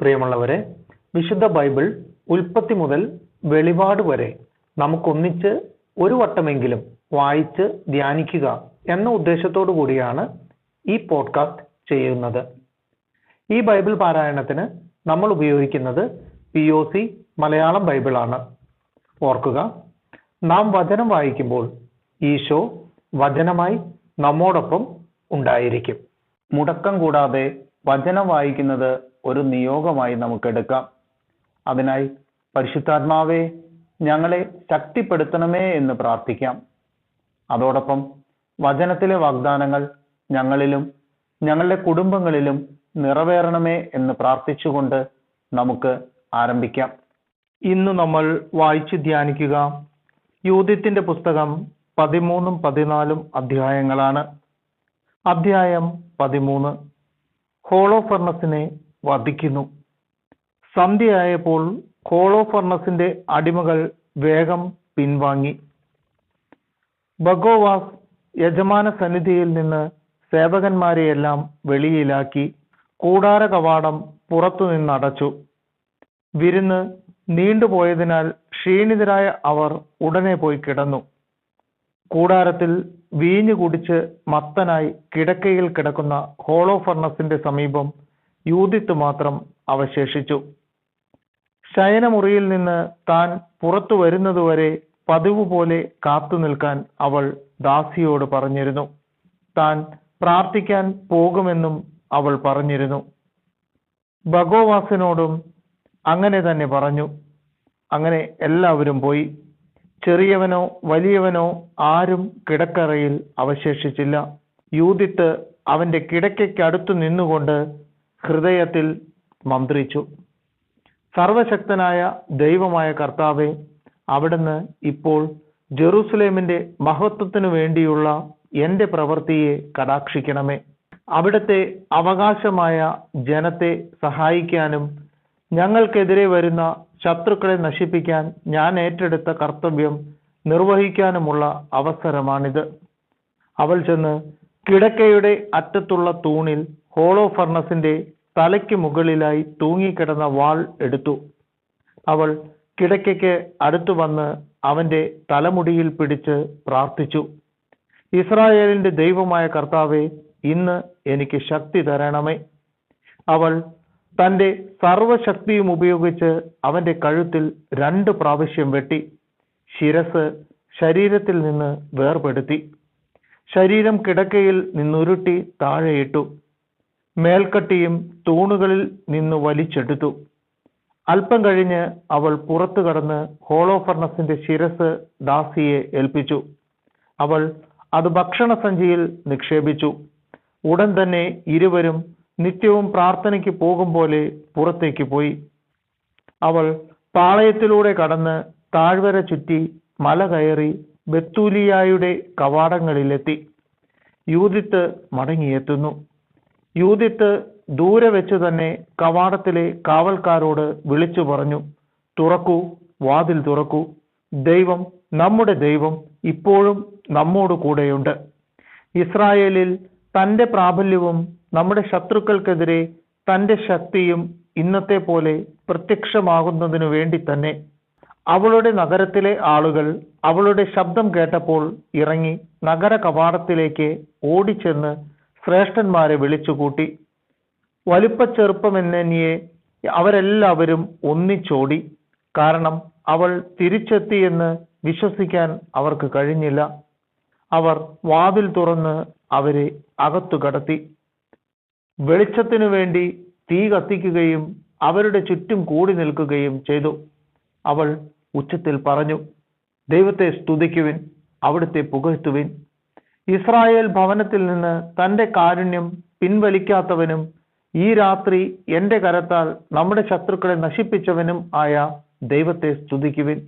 പ്രിയമുള്ളവരെ, വിശുദ്ധ ബൈബിൾ ഉൽപ്പത്തി മുതൽ വെളിപാട് വരെ നമുക്കൊന്നിച്ച് ഒരു വട്ടമെങ്കിലും വായിച്ച് ധ്യാനിക്കുക എന്ന ഉദ്ദേശത്തോടു കൂടിയാണ് ഈ പോഡ്കാസ്റ്റ് ചെയ്യുന്നത്. ഈ ബൈബിൾ പാരായണത്തിന് നമ്മൾ ഉപയോഗിക്കുന്നത് POC മലയാളം ബൈബിളാണ്. ഓർക്കുക, നാം വചനം വായിക്കുമ്പോൾ ഈശോ വചനമായി നമ്മോടൊപ്പം ഉണ്ടായിരിക്കും. മുടക്കം കൂടാതെ വചനം വായിക്കുന്നത് ഒരു നിയോഗമായി നമുക്കെടുക്കാം. അതിനായി പരിശുദ്ധാത്മാവേ, ഞങ്ങളെ ശക്തിപ്പെടുത്തണമേ എന്ന് പ്രാർത്ഥിക്കാം. അതോടൊപ്പം വചനത്തിലെ വാഗ്ദാനങ്ങൾ ഞങ്ങളിലും ഞങ്ങളുടെ കുടുംബങ്ങളിലും നിറവേറണമേ എന്ന് പ്രാർത്ഥിച്ചുകൊണ്ട് നമുക്ക് ആരംഭിക്കാം. ഇന്ന് നമ്മൾ വായിച്ച് ധ്യാനിക്കുക യൂഥിത്തിന്റെ പുസ്തകം 13, 14 അധ്യായങ്ങളാണ്. അധ്യായം 13, ഹോളോഫർണസിനെ വധിക്കുന്നു. സന്ധ്യയായപ്പോൾ ഹോളോഫർണസിന്റെ അടിമകൾ വേഗം പിൻവാങ്ങി. ബഗോവാസ് യജമാന സന്നിധിയിൽ നിന്ന് സേവകന്മാരെയെല്ലാം വെളിയിലാക്കി കൂടാര കവാടം പുറത്തുനിന്നടച്ചു. വിരുന്ന് നീണ്ടുപോയതിനാൽ ക്ഷീണിതരായ അവർ ഉടനെ പോയി കിടന്നു. കൂടാരത്തിൽ വീഞ്ഞു കുടിച്ച് മത്തനായി കിടക്കയിൽ കിടക്കുന്ന ഹോളോഫർണസിന്റെ സമീപം യൂദിത്ത് മാത്രം അവശേഷിച്ചു. ശയനമുറിയിൽ നിന്ന് താൻ പുറത്തു വരുന്നതുവരെ പതിവ് പോലെ കാത്തു നിൽക്കാൻ അവൾ ദാസിയോട് പറഞ്ഞിരുന്നു. താൻ പ്രാർത്ഥിക്കാൻ പോകുമെന്നും അവൾ പറഞ്ഞിരുന്നു. ബഗോവാസിനോടും അങ്ങനെ തന്നെ പറഞ്ഞു. അങ്ങനെ എല്ലാവരും പോയി. ചെറിയവനോ വലിയവനോ ആരും കിടക്കറയിൽ അവശേഷിച്ചില്ല. യൂദിത്ത് അവന്റെ കിടക്കയ്ക്കടുത്തു നിന്നുകൊണ്ട് ഹൃദയത്തിൽ മന്ത്രിച്ചു, സർവശക്തനായ ദൈവമായ കർത്താവേ, അവിടുന്ന് ഇപ്പോൾ ജെറുസലേമിന്റെ മഹത്വത്തിനു വേണ്ടിയുള്ള എന്റെ പ്രവൃത്തിയെ കടാക്ഷിക്കണമേ. അവിടുത്തെ അവകാശമായ ജനത്തെ സഹായിക്കാനും ഞങ്ങൾക്കെതിരെ വരുന്ന ശത്രുക്കളെ നശിപ്പിക്കാൻ ഞാൻ ഏറ്റെടുത്ത കർത്തവ്യം നിർവഹിക്കാനുമുള്ള അവസരമാണിത്. അവൾ ചെന്ന് കിടക്കയുടെ അറ്റത്തുള്ള തൂണിൽ ഹോളോഫർണസിന്റെ തലയ്ക്ക് മുകളിലായി തൂങ്ങിക്കിടന്ന വാൾ എടുത്തു. അവൾ കിടക്കയ്ക്ക് അടുത്തു വന്ന് അവന്റെ തലമുടിയിൽ പിടിച്ച് പ്രാർത്ഥിച്ചു, ഇസ്രായേലിന്റെ ദൈവമായ കർത്താവേ, ഇന്ന് എനിക്ക് ശക്തി തരണമേ. അവൾ തന്റെ സർവശക്തിയും ഉപയോഗിച്ച് അവന്റെ കഴുത്തിൽ 2 പ്രാവശ്യം വെട്ടി. ശിരസ് ശരീരത്തിൽ നിന്ന് വേർപെടുത്തി. ശരീരം കിടക്കയിൽ നിന്നുരുട്ടി താഴെയിട്ടു. മേൽക്കട്ടിയും തൂണുകളിൽ നിന്ന് വലിച്ചെടുത്തു. അല്പം കഴിഞ്ഞ് അവൾ പുറത്തു കടന്ന് ഹോളോഫർണസിന്റെ ശിരസ് ദാസിയെ ഏൽപ്പിച്ചു. അവൾ അത് ഭക്ഷണസഞ്ചിയിൽ നിക്ഷേപിച്ചു. ഉടൻ തന്നെ ഇരുവരും നിത്യവും പ്രാർത്ഥനയ്ക്ക് പോകും പോലെ പുറത്തേക്ക് പോയി. അവൾ പാളയത്തിലൂടെ കടന്ന് താഴ്വര ചുറ്റി മല കയറി ബെത്തൂലിയായുടെ കവാടങ്ങളിലെത്തി. യൂദിത്ത് മടങ്ങിയെത്തുന്നു. യൂദിത്ത് ദൂരെ വെച്ച് തന്നെ കവാടത്തിലെ കാവൽക്കാരോട് വിളിച്ചു പറഞ്ഞു, തുറക്കൂ, വാതിൽ തുറക്കൂ. ദൈവം, നമ്മുടെ ദൈവം ഇപ്പോഴും നമ്മോട് കൂടെയുണ്ട്. ഇസ്രായേലിൽ തന്റെ പ്രാബല്യവും നമ്മുടെ ശത്രുക്കൾക്കെതിരെ തന്റെ ശക്തിയും ഇന്നത്തെ പോലെ പ്രത്യക്ഷമാകുന്നതിനു വേണ്ടി തന്നെ. അവളുടെ നഗരത്തിലെ ആളുകൾ അവളുടെ ശബ്ദം കേട്ടപ്പോൾ ഇറങ്ങി നഗര കവാടത്തിലേക്ക് ഓടിച്ചെന്ന് ശ്രേഷ്ഠന്മാരെ വിളിച്ചുകൂട്ടി. വലിപ്പച്ചെറുപ്പമെന്നേ അവരെല്ലാവരും ഒന്നിച്ചോടി. കാരണം അവൾ തിരിച്ചെത്തിയെന്ന് വിശ്വസിക്കാൻ അവർക്ക് കഴിഞ്ഞില്ല. അവർ വാതിൽ തുറന്ന് അവരെ അകത്തു കടത്തി. വെളിച്ചത്തിനു വേണ്ടി തീ കത്തിക്കുകയും അവരുടെ ചുറ്റും കൂടി നിൽക്കുകയും ചെയ്തു. അവൾ ഉച്ചത്തിൽ പറഞ്ഞു, ദൈവത്തെ സ്തുതിക്കുവിൻ, അവിടുത്തെ പുകഴ്ത്തുവിൻ. ഇസ്രായേൽ ഭവനത്തിൽ നിന്ന് തന്റെ കാരുണ്യം പിൻവലിക്കാത്തവനും ഈ രാത്രി എന്റെ കരത്താൽ നമ്മുടെ ശത്രുക്കളെ നശിപ്പിച്ചവനും ആയ ദൈവത്തെ സ്തുതിക്കുവിൻ.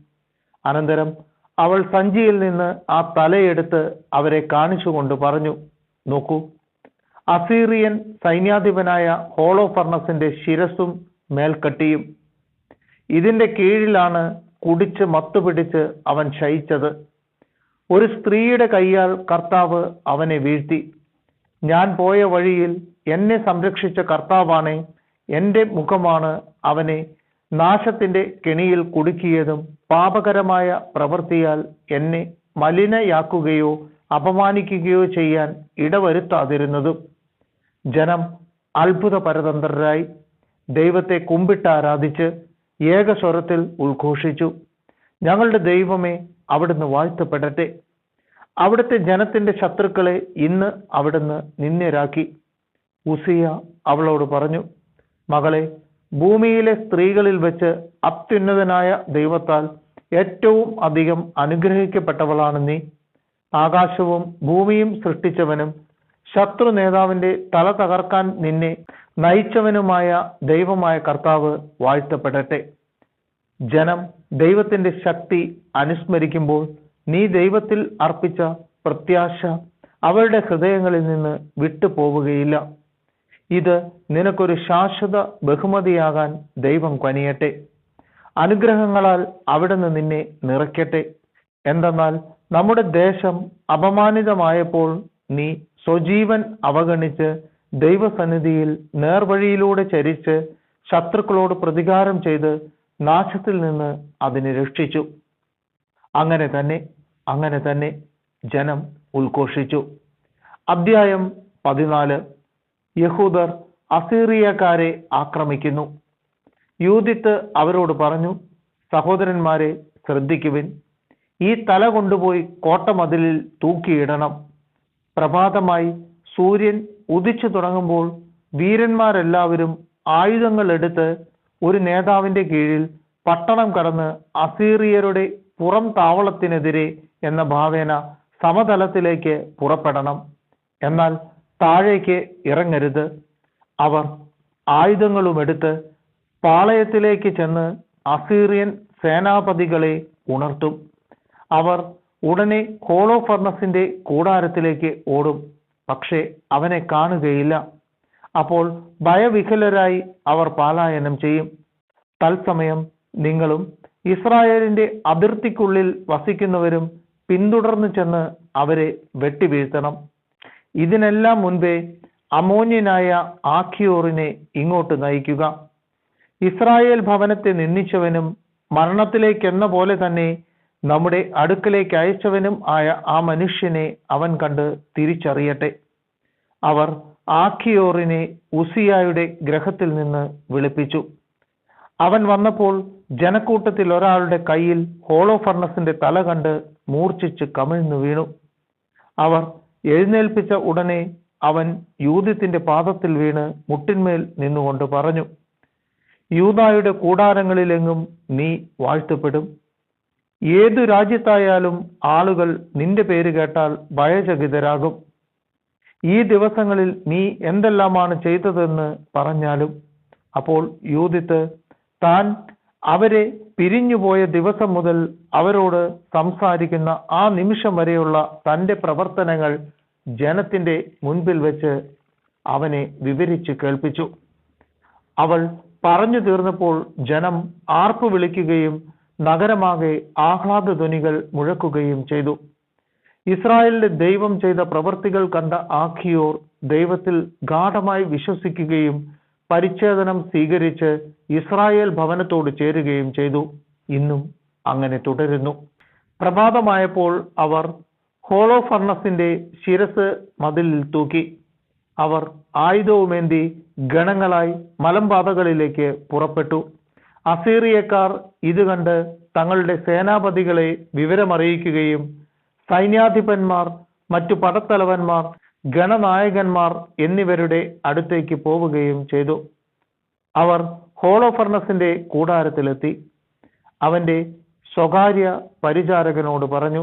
അനന്തരം അവൾ സഞ്ചിയിൽ നിന്ന് ആ തലയെടുത്ത് അവരെ കാണിച്ചുകൊണ്ട് പറഞ്ഞു, നോക്കൂ, അസീറിയൻ സൈന്യാധിപനായ ഹോളോഫർണസിന്റെ ശിരസും മേൽക്കട്ടിയും. ഇതിന്റെ കീഴിലാണ് കുടിച്ച് മത്തുപിടിച്ച് അവൻ ശയിച്ചത്. ഒരു സ്ത്രീയുടെ കൈയാൽ കർത്താവ് അവനെ വീഴ്ത്തി. ഞാൻ പോയ വഴിയിൽ എന്നെ സംരക്ഷിച്ച കർത്താവാണേ, എൻ്റെ മുഖമാണ് അവനെ നാശത്തിന്റെ കെണിയിൽ കുടുക്കിയതും പാപകരമായ പ്രവൃത്തിയാൽ എന്നെ മലിനയാക്കുകയോ അപമാനിക്കുകയോ ചെയ്യാൻ ഇടവരുത്താതിരുന്നതും. ജനം അത്ഭുത പരതന്ത്രരായി ദൈവത്തെ കുമ്പിട്ട് ആരാധിച്ച് ഏകസ്വരത്തിൽ ഉദ്ഘോഷിച്ചു, ഞങ്ങളുടെ ദൈവമേ, അവിടുന്ന് വാഴ്ത്തപ്പെടട്ടെ. അവിടുത്തെ ജനത്തിന്റെ ശത്രുക്കളെ ഇന്ന് അവിടുന്ന് നിന്ദ്യരാക്കി. ഉസിയ അവളോട് പറഞ്ഞു, മകളെ, ഭൂമിയിലെ സ്ത്രീകളിൽ വെച്ച് അത്യുന്നതനായ ദൈവത്താൽ ഏറ്റവും അധികം അനുഗ്രഹിക്കപ്പെട്ടവളാണ് നീ. ആകാശവും ഭൂമിയും സൃഷ്ടിച്ചവനും ശത്രു നേതാവിന്റെ തല തകർക്കാൻ നിന്നെ നയിച്ചവനുമായ ദൈവമായ കർത്താവ് വാഴ്ത്തപ്പെടട്ടെ. ജനം ദൈവത്തിന്റെ ശക്തി അനുസ്മരിക്കുമ്പോൾ നീ ദൈവത്തിൽ അർപ്പിച്ച പ്രത്യാശ അവരുടെ ഹൃദയങ്ങളിൽ നിന്ന് വിട്ടുപോവുകയില്ല. ഇത് നിനക്കൊരു ശാശ്വത ബഹുമതിയാകാൻ ദൈവം കനിയട്ടെ. അനുഗ്രഹങ്ങളാൽ അവിടുന്ന് നിന്നെ നിറയ്ക്കട്ടെ. എന്തെന്നാൽ നമ്മുടെ ദേശം അപമാനിതമായപ്പോൾ നീ സ്വജീവൻ അവഗണിച്ച് ദൈവസന്നിധിയിൽ നേർവഴിയിലൂടെ ചരിച്ച് ശത്രുക്കളോട് പ്രതികാരം ചെയ്ത് നാശത്തിൽ നിന്ന് അതിനെ രക്ഷിച്ചു. അങ്ങനെ തന്നെ ജനം ഉദ്ഘോഷിച്ചു. അധ്യായം 14. യഹൂദർ അസീറിയക്കാരെ ആക്രമിക്കുന്നു. യൂദിത്ത് അവരോട് പറഞ്ഞു, സഹോദരന്മാരെ, ശ്രദ്ധിക്കുവിൻ. ഈ തല കൊണ്ടുപോയി കോട്ടമതിലിൽ തൂക്കിയിടണം. പ്രഭാതമായി സൂര്യൻ ഉദിച്ചു തുടങ്ങുമ്പോൾ വീരന്മാരെല്ലാവരും ആയുധങ്ങൾ എടുത്ത് ഒരു നേതാവിന്റെ കീഴിൽ പട്ടണം കടന്ന് അസീറിയരുടെ പുറം താവളത്തിനെതിരെ എന്ന ഭാവേന സമതലത്തിലേക്ക് പുറപ്പെടണം. എന്നാൽ താഴേക്ക് ഇറങ്ങരുത്. അവർ ആയുധങ്ങളുമെടുത്ത് പാളയത്തിലേക്ക് ചെന്ന് അസീറിയൻ സേനാപതികളെ ഉണർത്തും. അവർ ഉടനെ ഹോളോഫർണസിന്റെ കൂടാരത്തിലേക്ക് ഓടും, പക്ഷേ അവനെ കാണുകയില്ല. അപ്പോൾ ഭയവിഹലരായി അവർ പലായനം ചെയ്യും. തത്സമയം നിങ്ങളും ഇസ്രായേലിന്റെ അതിർത്തിക്കുള്ളിൽ വസിക്കുന്നവരും പിന്തുടർന്നു ചെന്ന് അവരെ വെട്ടിവീഴ്ത്തണം. ഇതിനെല്ലാം മുൻപേ അമോന്യനായ ആഖിയോറിനെ ഇങ്ങോട്ട് നയിക്കുക. ഇസ്രായേൽ ഭവനത്തെ നിന്ദിച്ചവനും മരണത്തിലേക്കെന്ന പോലെ തന്നെ നമ്മുടെ അടുക്കലേക്ക് അയച്ചവനും ആയ ആ മനുഷ്യനെ അവൻ കണ്ട് തിരിച്ചറിയട്ടെ. അവർ ആഖിയോറിനെ ഉസിയായുടെ ഗൃഹത്തിൽ നിന്ന് വിളിപ്പിച്ചു. അവൻ വന്നപ്പോൾ ജനക്കൂട്ടത്തിൽ ഒരാളുടെ കയ്യിൽ ഹോളോഫർണസിന്റെ തല കണ്ട് മൂർച്ഛിച്ച് കമിഴ്ന്നു വീണു. അവർ എഴുന്നേൽപ്പിച്ച ഉടനെ അവൻ യൂദത്തിന്റെ പാദത്തിൽ വീണ് മുട്ടിന്മേൽ നിന്നുകൊണ്ട് പറഞ്ഞു, യൂദായുടെ കൂടാരങ്ങളിലെങ്ങും നീ വാഴ്ത്തപ്പെടും. ഏതു രാജ്യത്തായാലും ആളുകൾ നിന്റെ പേര് കേട്ടാൽ ഭയചകിതരാകും. ഈ ദിവസങ്ങളിൽ നീ എന്തെല്ലാമാണ് ചെയ്തതെന്ന് പറഞ്ഞാലും. അപ്പോൾ യൂദിത്ത് താൻ അവരെ പിരിഞ്ഞുപോയ ദിവസം മുതൽ അവരോട് സംസാരിക്കുന്ന ആ നിമിഷം വരെയുള്ള തൻ്റെ പ്രവർത്തനങ്ങൾ ജനത്തിന്റെ മുൻപിൽ വെച്ച് അവനെ വിവരിച്ച് കേൾപ്പിച്ചു. അവൾ പറഞ്ഞു തീർന്നപ്പോൾ ജനം ആർപ്പു വിളിക്കുകയും നഗരമാകെ ആഹ്ലാദധ്വനികൾ മുഴക്കുകയും ചെയ്തു. ഇസ്രായേലിന്റെ ദൈവം ചെയ്ത പ്രവൃത്തികൾ കണ്ട ആഖിയോർ ദൈവത്തിൽ ഗാഢമായി വിശ്വസിക്കുകയും പരിച്ഛേദനം സ്വീകരിച്ച് ഇസ്രായേൽ ഭവനത്തോട് ചേരുകയും ചെയ്തു. ഇന്നും അങ്ങനെ തുടരുന്നു. പ്രഭാതമായപ്പോൾ അവർ ഹോളോഫർണസിന്റെ ശിരസ് മതിലിൽ തൂക്കി. അവർ ആയുധവുമേന്തി ഗണങ്ങളായി മലമ്പാതകളിലേക്ക് പുറപ്പെട്ടു. അസീറിയക്കാർ ഇത് കണ്ട് തങ്ങളുടെ സേനാപതികളെ വിവരമറിയിക്കുകയും സൈന്യാധിപന്മാർ, മറ്റു പടത്തലവന്മാർ, ഗണനായകന്മാർ എന്നിവരുടെ അടുത്തേക്ക് പോവുകയും ചെയ്തു. അവർ ഹോളോഫർണസിന്റെ കൂടാരത്തിലെത്തി. അവന്റെ സ്വകാര്യ പരിചാരകനോട് പറഞ്ഞു,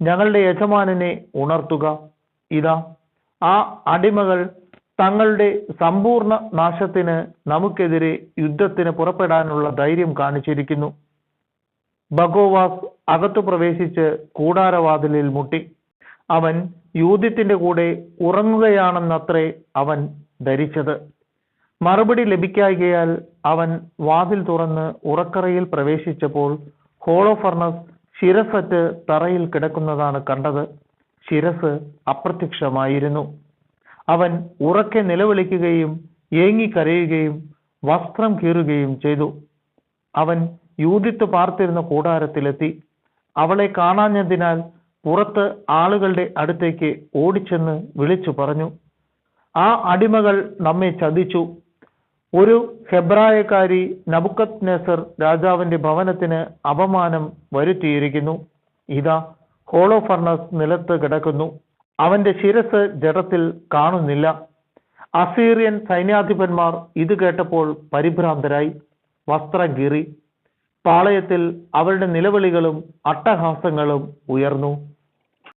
ഞങ്ങളുടെ യജമാനനെ ഉണർത്തുക. ഇതാ, ആ അടിമകൾ തങ്ങളുടെ സമ്പൂർണ്ണ നാശത്തിന് നമുക്കെതിരെ യുദ്ധത്തിന് പുറപ്പെടാനുള്ള ധൈര്യം കാണിച്ചിരിക്കുന്നു. ബഗോവാസ് അകത്തു പ്രവേശിച്ച് കൂടാരവാതിലിൽ മുട്ടി. അവൻ യൂദിത്തിന്റെ കൂടെ ഉറങ്ങുകയാണെന്നത്രേ അവൻ ധരിച്ചത്. മറുപടി ലഭിക്കായ്കയാൽ അവൻ വാതിൽ തുറന്ന് ഉറക്കറയിൽ പ്രവേശിച്ചപ്പോൾ ഹോളോഫർണസ് ശിരസറ്റ് തറയിൽ കിടക്കുന്നതാണ് കണ്ടത്. ശിരസ് അപ്രത്യക്ഷമായിരുന്നു. അവൻ ഉറക്കെ നിലവിളിക്കുകയും ഏങ്ങിക്കരയുകയും വസ്ത്രം കീറുകയും ചെയ്തു. അവൻ യൂദിത്ത് പാർത്തിരുന്ന കൂടാരത്തിലെത്തി. അവളെ കാണാഞ്ഞതിനാൽ പുറത്ത് ആളുകളുടെ അടുത്തേക്ക് ഓടിച്ചെന്ന് വിളിച്ചു പറഞ്ഞു, ആ അടിമകൾ നമ്മെ ചതിച്ചു. ഒരു ഹെബ്രായക്കാരി നബുക്കദ്നേസർ രാജാവിന്റെ ഭവനത്തിന് അപമാനം വരുത്തിയിരിക്കുന്നു. ഇതാ ഹോളോഫർണസ് നിലത്ത് കിടക്കുന്നു, അവന്റെ ശിരസ് ജഡത്തിൽ കാണുന്നില്ല. അസീറിയൻ സൈന്യാധിപന്മാർ ഇത് കേട്ടപ്പോൾ പരിഭ്രാന്തരായി വസ്ത്രം കീറി. പാളയത്തിൽ അവരുടെ നിലവിളികളും അട്ടഹാസങ്ങളും ഉയർന്നു.